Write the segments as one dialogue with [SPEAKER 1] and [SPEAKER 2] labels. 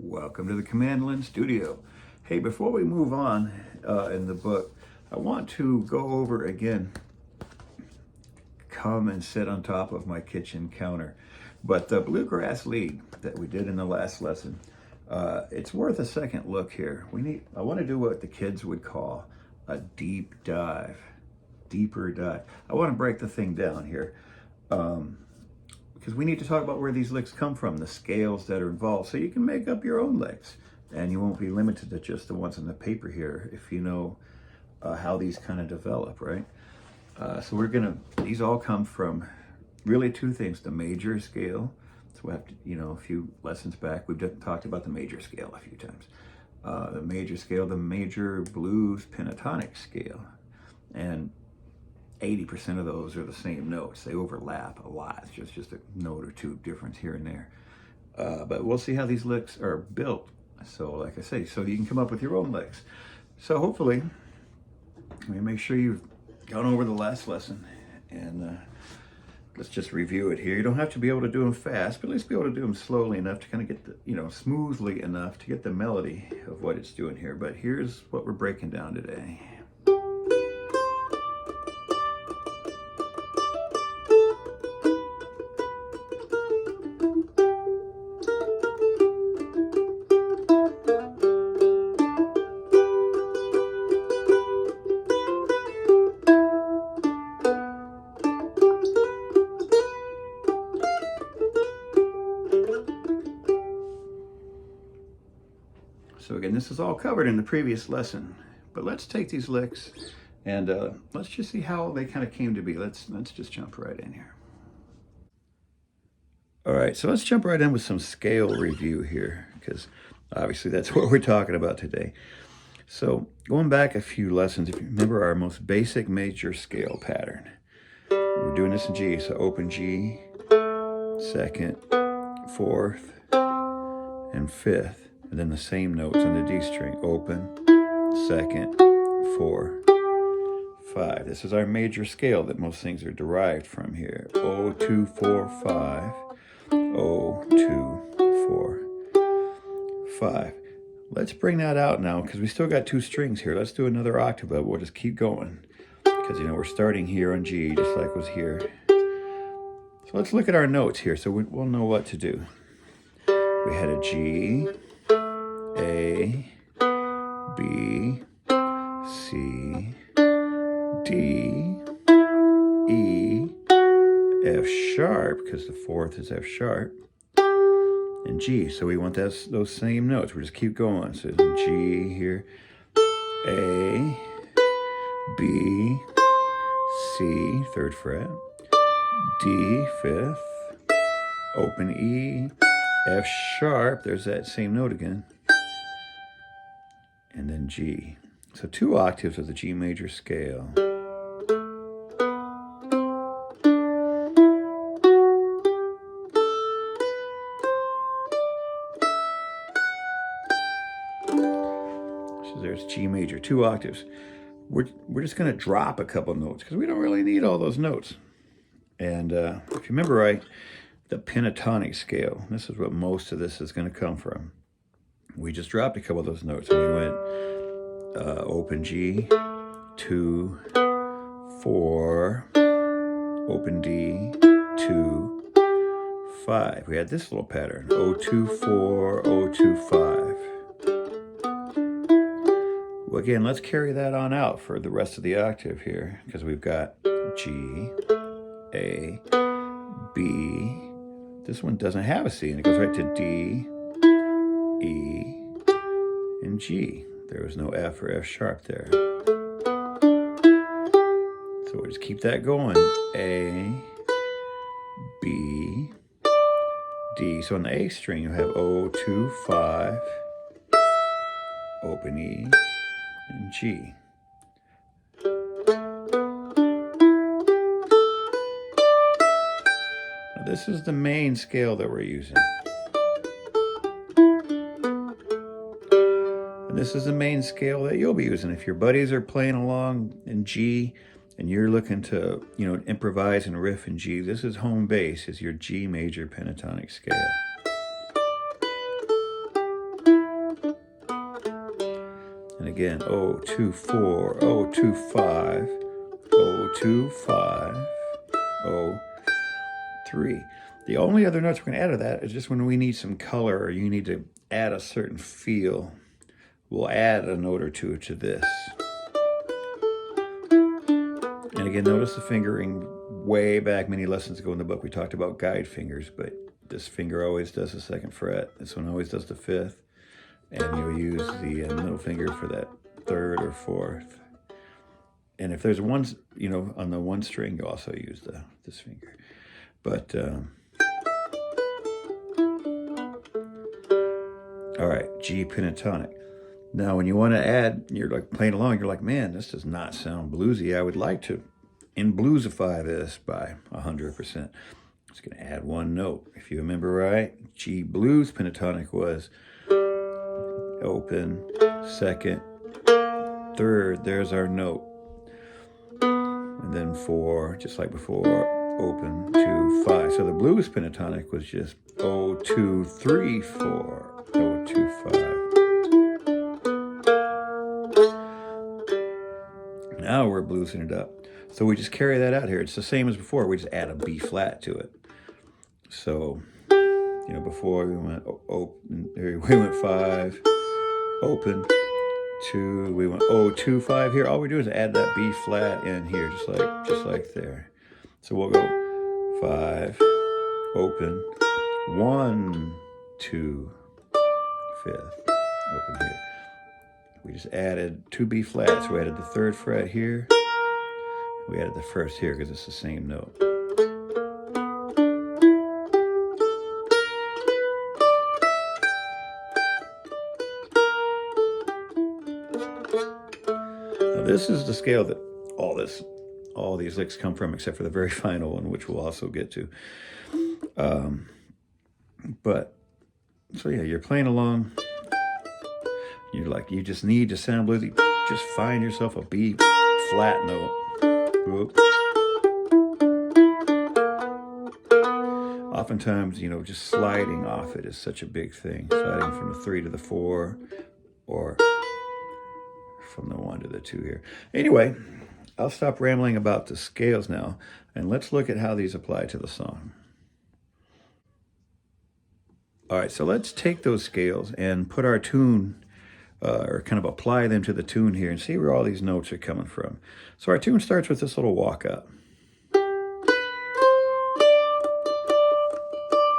[SPEAKER 1] Welcome to the COMANDOLIN studio. Hey, before we move on in the book, I want to go over again, come and sit on top of my kitchen counter. But the Bluegrass lead that we did in the last lesson, it's worth a second look here. I want to do what the kids would call a deep dive, deeper dive. I want to break the thing down here. Because we need to talk about where these licks come from, the scales that are involved, so you can make up your own licks. And you won't be limited to just the ones on the paper here if you know how these kind of develop, right? So these all come from really two things, the major scale. So we have to, a few lessons back, we've talked about the major scale a few times. The major scale, the major blues pentatonic scale. And 80% of those are the same notes. They overlap a lot. It's just a note or two difference here and there. But we'll see how these licks are built. So like I say, so you can come up with your own licks. So hopefully, make sure you've gone over the last lesson. And let's just review it here. You don't have to be able to do them fast, but at least be able to do them slowly enough to kind of get the, smoothly enough to get the melody of what it's doing here. But here's what we're breaking down today. So again, this is all covered in the previous lesson, but let's take these licks and let's just see how they kind of came to be. Let's just jump right in here. All right, so let's jump right in with some scale review here, because obviously that's what we're talking about today. So going back a few lessons, if you remember our most basic major scale pattern, we're doing this in G, so open G, second, fourth, and fifth. And then the same notes on the D string, open, second, 4, 5. This is our major scale that most things are derived from here. 0, 2, 4, 5, 0, 2, 4, 5. Let's bring that out now because we still got 2 strings here. Let's do another octave, but we'll just keep going. Because, we're starting here on G just like was here. So let's look at our notes here so we'll know what to do. We had a G, A, B, C, D, E, F sharp, because the fourth is F sharp, and G. So we want those same notes. We just keep going. So G here, A, B, C, 3rd fret, D, 5th, open E, F sharp, there's that same note again, and then G. So 2 octaves of the G major scale. So there's G major, 2 octaves. We're just going to drop a couple notes because we don't really need all those notes. And if you remember right, the pentatonic scale, this is what most of this is going to come from. We just dropped a couple of those notes and we went open G, 2, 4, open D, 2, 5. We had this little pattern, 0, 2, 4, 0, 2, 5. Well, again, let's carry that on out for the rest of the octave here because we've got G, A, B. This one doesn't have a C, and it goes right to D, E, and G. There was no F or F sharp there. So we'll just keep that going. A, B, D. So on the A string, you have 0, 2, 5, open E, and G. This is the main scale that we're using. And this is the main scale that you'll be using. If your buddies are playing along in G and you're looking to, improvise and riff in G, this is home base, is your G major pentatonic scale. again, 0, 2, 4, 0, 2, 5, 0, 2, 5, 0, 3. The only other notes we're going to add to that is just when we need some color or you need to add a certain feel, we'll add a note or two to this. And again, notice the fingering way back many lessons ago in the book. We talked about guide fingers, but this finger always does the 2nd fret. This one always does the 5th. And you'll use the middle finger for that 3rd or 4th. And if there's one, you know, on the 1 string, you also use this finger. But, all right, G pentatonic. Now, when you want to add, you're like playing along, you're like, man, this does not sound bluesy. I would like to bluesify this by 100%. I'm just going to add 1 note. If you remember right, G blues pentatonic was open, 2nd, 3rd, there's our note. And then 4, just like before, open, 2, 5. So the blues pentatonic was just 0, 2, 3, 4, 0, 2, 5. Now we're bluesing it up. So we just carry that out here. It's the same as before. We just add a B flat to it. So, you know, before we went open, we went 5, open, 2, we went 0, 2, 5 here. All we do is add that B flat in here, just like there. So we'll go 5, open, 1, 2, 5th, open here. We just added 2 B flats. We added the 3rd fret here. We added the 1st here because it's the same note. Now this is the scale that all these licks come from, except for the very final one, which we'll also get to. So yeah, you're playing along. You're like, you just need to sound bluesy. Just find yourself a B flat note. Whoop. Oftentimes, you know, just sliding off it is such a big thing. Sliding from the 3 to the 4, or from the 1 to the 2 here. Anyway, I'll stop rambling about the scales now, and let's look at how these apply to the song. All right, so let's take those scales and put our tune, or kind of apply them to the tune here and see where all these notes are coming from. So our tune starts with this little walk up.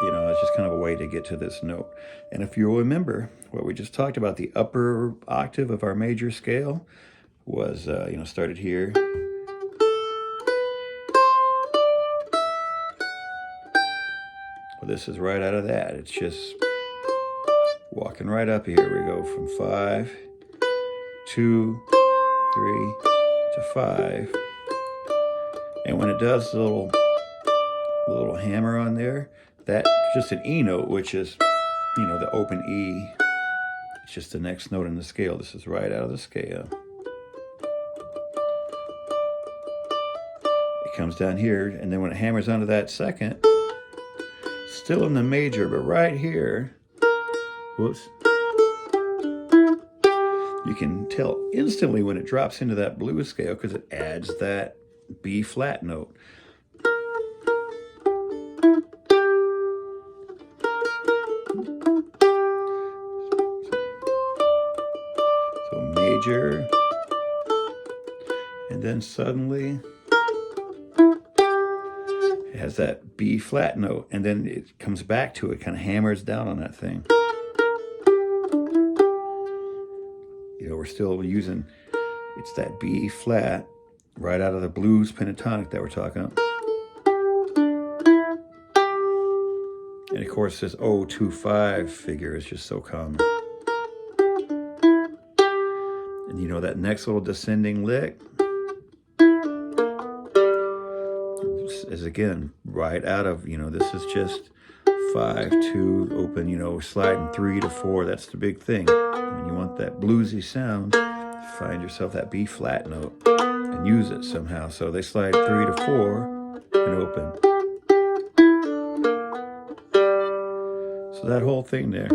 [SPEAKER 1] You know, it's just kind of a way to get to this note. And if you'll remember what we just talked about, the upper octave of our major scale was, you know, started here. Well, this is right out of that. It's just walking right up here. We go from 5, 2, 3 to 5. And when it does the little hammer on there, that's just an E note, which is, you know, the open E. It's just the next note in the scale. This is right out of the scale. It comes down here, and then when it hammers onto that 2nd, still in the major, but right here, whoops, you can tell instantly when it drops into that blues scale because it adds that B flat note. So major, and then suddenly it has that B flat note, and then it comes back to it, kind of hammers down on that thing. You know, we're still using, it's that B flat right out of the blues pentatonic that we're talking about. And of course, this 0, 2, 5 figure is just so common. And you know, that next little descending lick is again right out of, you know, this is just 5, 2, open, you know, sliding 3 to 4. That's the big thing. When you want that bluesy sound, find yourself that B flat note and use it somehow. So they slide 3 to 4 and open. So that whole thing there.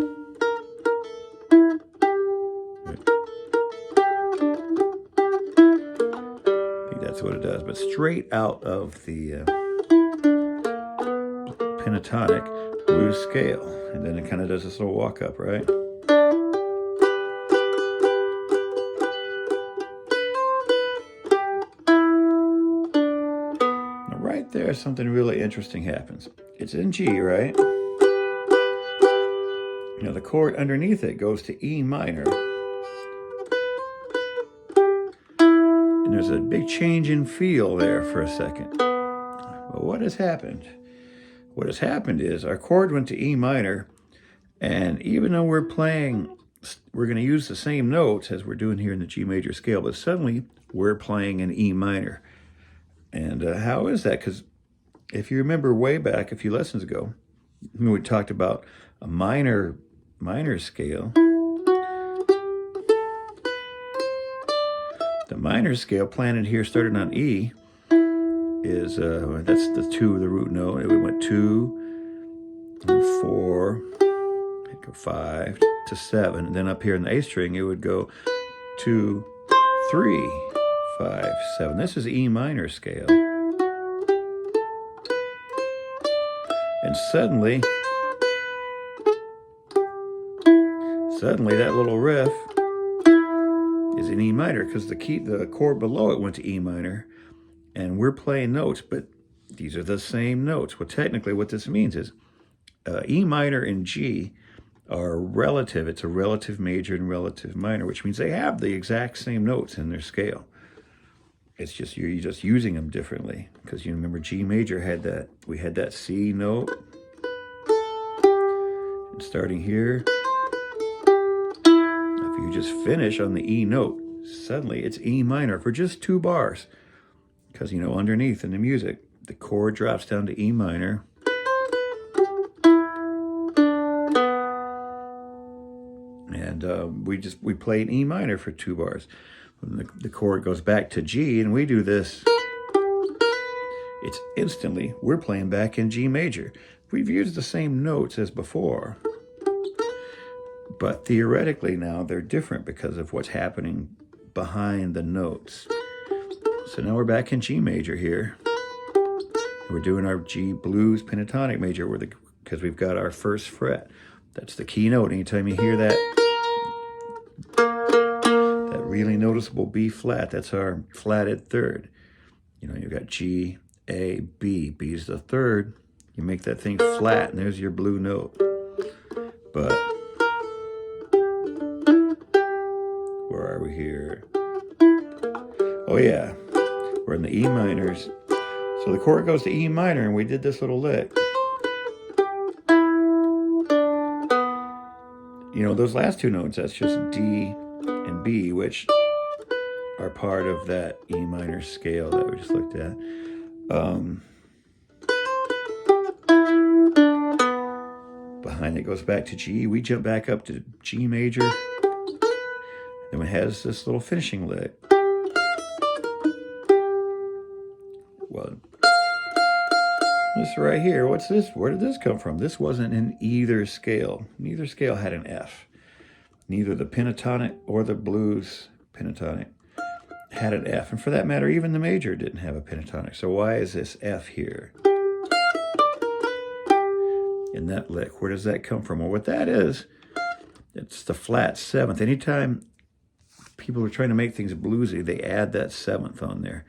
[SPEAKER 1] That's what it does, but straight out of the pentatonic blues scale. And then it kind of does this little walk up, right? Now right there, something really interesting happens. It's in G, right? Now the chord underneath it goes to E minor. And there's a big change in feel there for a second. Well, what has happened? What has happened is our chord went to E minor, and even though we're going to use the same notes as we're doing here in the G major scale, but suddenly we're playing in E minor. And how is that? Because if you remember way back a few lessons ago, when we talked about a minor scale, the minor scale planted here starting on E is, that's the 2, the root note. We went 2, and 4, it'd go 5 to 7. And then up here in the A string, it would go 2, 3, 5, 7. This is E minor scale. And suddenly that little riff is in E minor because the chord below it went to E minor, and we're playing notes, but these are the same notes. Well, technically what this means is E minor and G are relative. It's a relative major and relative minor, which means they have the exact same notes in their scale. It's just you're just using them differently, because you remember G major we had that C note, and starting here, if you just finish on the E note, suddenly it's E minor for just 2 bars, because underneath in the music the chord drops down to E minor, and we play an E minor for 2 bars. When the chord goes back to G and we do this, it's instantly we're playing back in G major. We've used the same notes as before, but theoretically now they're different because of what's happening behind the notes. So now we're back in G major here. We're doing our G blues pentatonic major because we've got our 1st fret. That's the key note. Anytime you hear that really noticeable B flat, that's our flatted 3rd. You've got G, A, B. B is the 3rd. You make that thing flat, and there's your blue note. But where are we here? Oh yeah, we're in the E minors. So the chord goes to E minor, and we did this little lick. Those last 2 notes, that's just D and B, which are part of that E minor scale that we just looked at. Behind it goes back to G. We jump back up to G major. Then it has this little finishing lick. Well, this right here, what's this? Where did this come from? This wasn't in either scale. Neither scale had an F. Neither the pentatonic or the blues pentatonic had an F. And for that matter, even the major didn't have a pentatonic. So why is this F here in that lick? Where does that come from? Well, what that is, it's the flat 7th. Anytime people are trying to make things bluesy, they add that 7th on there.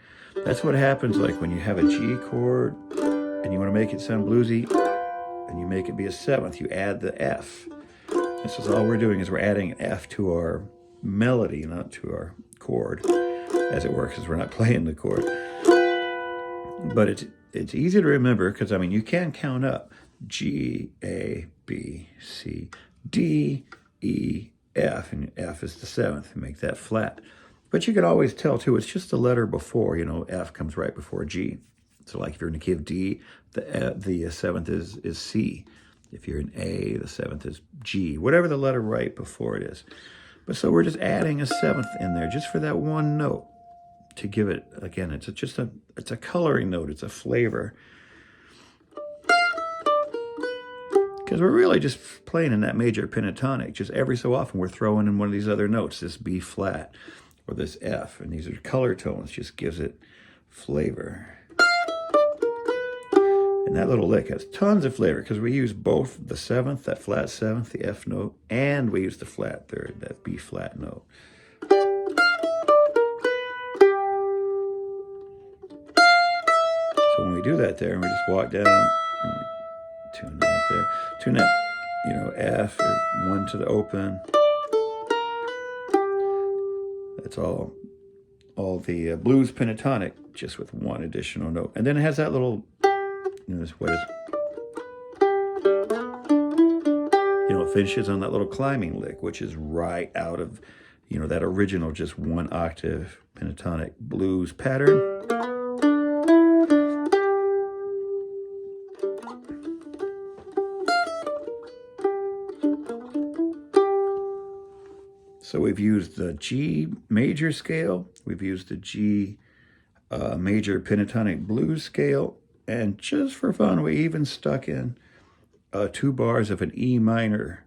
[SPEAKER 1] That's what happens like when you have a G chord and you want to make it sound bluesy and you make it be a 7th, you add the F. This is all we're doing, is we're adding an F to our melody, not to our chord, as it works, as we're not playing the chord. But it's easy to remember because, you can count up G, A, B, C, D, E, F, and F is the 7th, and make that flat. But you can always tell, too, it's just the letter before, F comes right before G. So like if you're in the key of D, the 7th is C. If you're in A, the 7th is G. Whatever the letter right before it is. But so we're just adding a 7th in there just for that one note to give it, again, it's a coloring note. It's a flavor. Because we're really just playing in that major pentatonic. Just every so often we're throwing in one of these other notes, this B flat or this F. And these are color tones. Just gives it flavor. And that little lick has tons of flavor because we use both the seventh, that flat seventh, the F note, and we use the flat third, that B flat note. So when we do that there, and we just walk down, and we tune that there, tune that, you know, F or 1 to the open. That's all the blues pentatonic, just with 1 additional note. And then it has that little, you know, what is, you know, it finishes on that little climbing lick, which is right out of, you know, that original just 1 octave pentatonic blues pattern. So we've used the G major scale, we've used the G major pentatonic blues scale, and just for fun, we even stuck in 2 bars of an E minor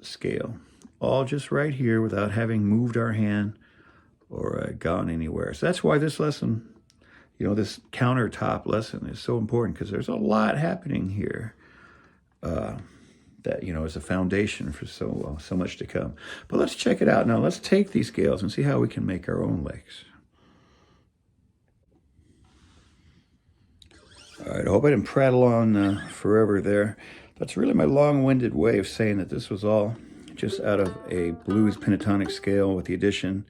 [SPEAKER 1] scale, all just right here without having moved our hand or gone anywhere. So that's why this lesson, you know, this countertop lesson is so important, because there's a lot happening here. That, you know, is a foundation for so much to come. But let's check it out now. Let's take these scales and see how we can make our own licks. All right, I hope I didn't prattle on forever there. That's really my long-winded way of saying that this was all just out of a blues pentatonic scale with the addition.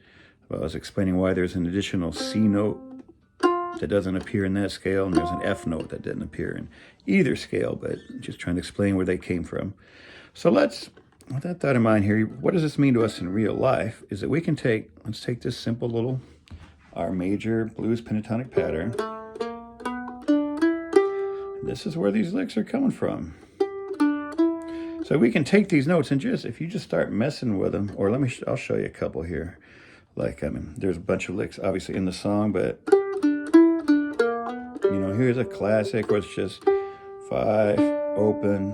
[SPEAKER 1] I was explaining why there's an additional C note that doesn't appear in that scale, and there's an F note that didn't appear in either scale, but just trying to explain where they came from. So let's, with that thought in mind here, what does this mean to us in real life? Is that we can take, let's take this simple little, our major blues pentatonic pattern. This is where these licks are coming from. So we can take these notes and just, if you just start messing with them, or I'll show you a couple here. Like, I mean, there's a bunch of licks obviously in the song, but you know, here's a classic where it's just 5, open,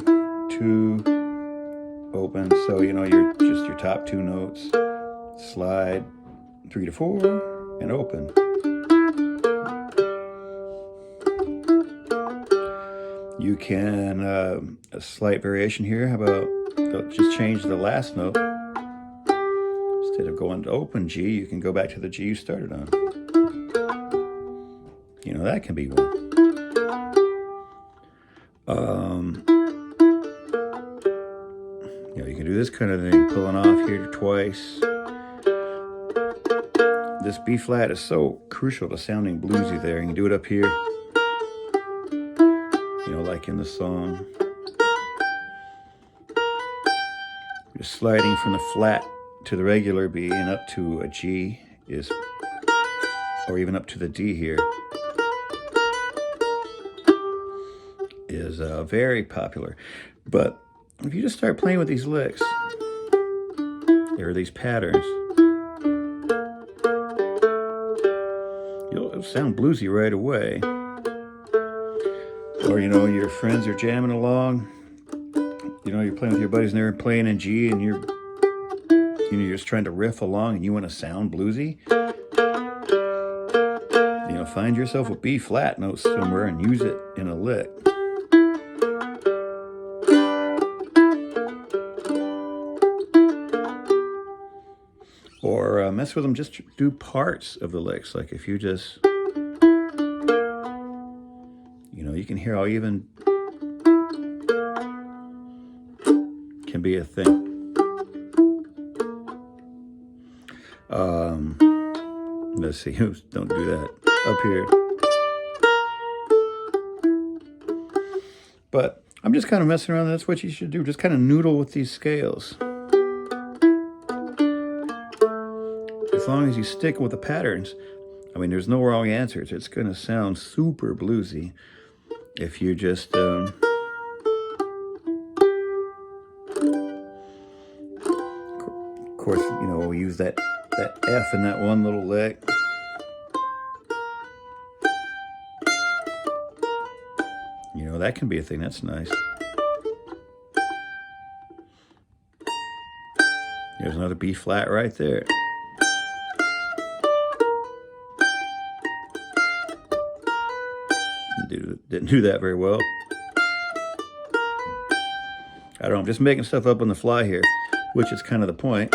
[SPEAKER 1] 2, open. So, you know, you're just your top 2 notes, slide 3 to 4, and open. You can, a slight variation here, how about just change the last note. Instead of going to open G, you can go back to the G you started on. You know, that can be one. You know, you can do this kind of thing, pulling off here twice. This B flat is so crucial to sounding bluesy there. You can do it up here, you know, like in the song. Just sliding from the flat to the regular B and up to a G is, or even up to the D here, is very popular. But if you just start playing with these licks, or these patterns, you'll sound bluesy right away. Or, you know, your friends are jamming along, you know, you're playing with your buddies and they're playing in G, and you're just trying to riff along and you want to sound bluesy. You know, find yourself a B flat note somewhere and use it in a lick. Or mess with them, just do parts of the licks. Like if you just, you know, you can hear how even can be a thing. Let's see, don't do that up here. But I'm just kind of messing around. That's what you should do. Just kind of noodle with these scales. As long as you stick with the patterns, I mean, there's no wrong answers. It's going to sound super bluesy if you just, of course, you know, we'll use that F in that one little lick. You know, that can be a thing. That's nice. There's another B flat right there. Didn't do that very well. I don't know, I'm just making stuff up on the fly here, which is kind of the point.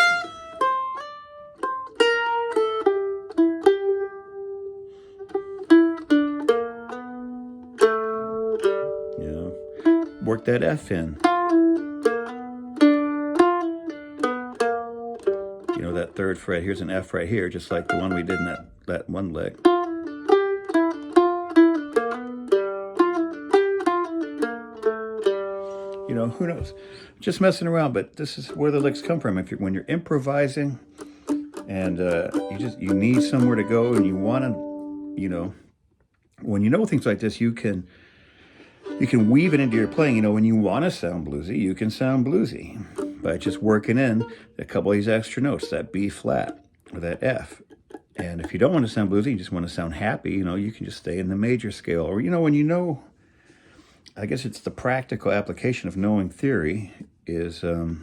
[SPEAKER 1] You know, work that F in. You know, that third fret, here's an F right here, just like the one we did in that one lick. You know, who knows? Just messing around, but this is where the licks come from. When you're improvising and you need somewhere to go and you want to, you know, when you know things like this, you can weave it into your playing. You know, when you want to sound bluesy, you can sound bluesy by just working in a couple of these extra notes, that B flat or that F. And if you don't want to sound bluesy, you just want to sound happy, you know, you can just stay in the major scale. Or, you know, when you know, I guess it's the practical application of knowing theory is, you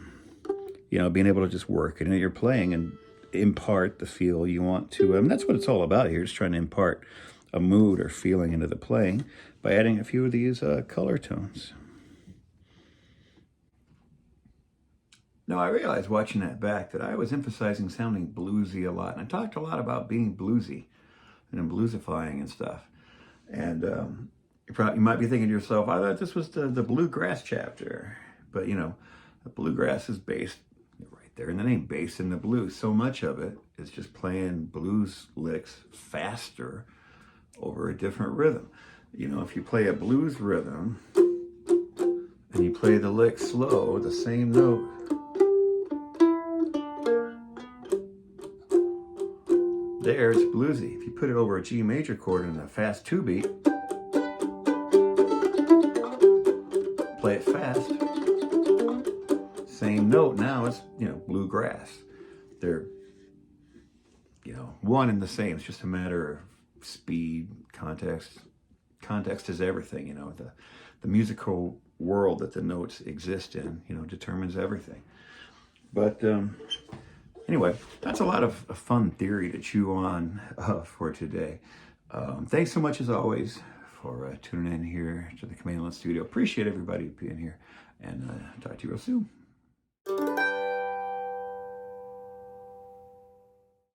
[SPEAKER 1] know, being able to just work in your playing and impart the feel you want to. I mean, that's what it's all about here, just trying to impart a mood or feeling into the playing by adding a few of these color tones. Now, I realized watching that back that I was emphasizing sounding bluesy a lot. And I talked a lot about being bluesy and bluesifying and stuff. And you might be thinking to yourself, I thought this was the Bluegrass chapter. But, you know, the Bluegrass is based right there in the name, based in the blues. So much of it is just playing blues licks faster over a different rhythm. You know, if you play a blues rhythm and you play the lick slow, the same note, there it's bluesy. If you put it over a G major chord in a fast 2-beat, play it fast, same note, now it's, you know, bluegrass. They're, you know, one and the same. It's just a matter of speed, context. Context is everything, you know. The musical world that the notes exist in, you know, determines everything. But anyway, that's a lot of fun theory to chew on for today. Thanks so much, as always, for tuning in here to the COMANDOLIN studio. Appreciate everybody being here, and talk to you real soon.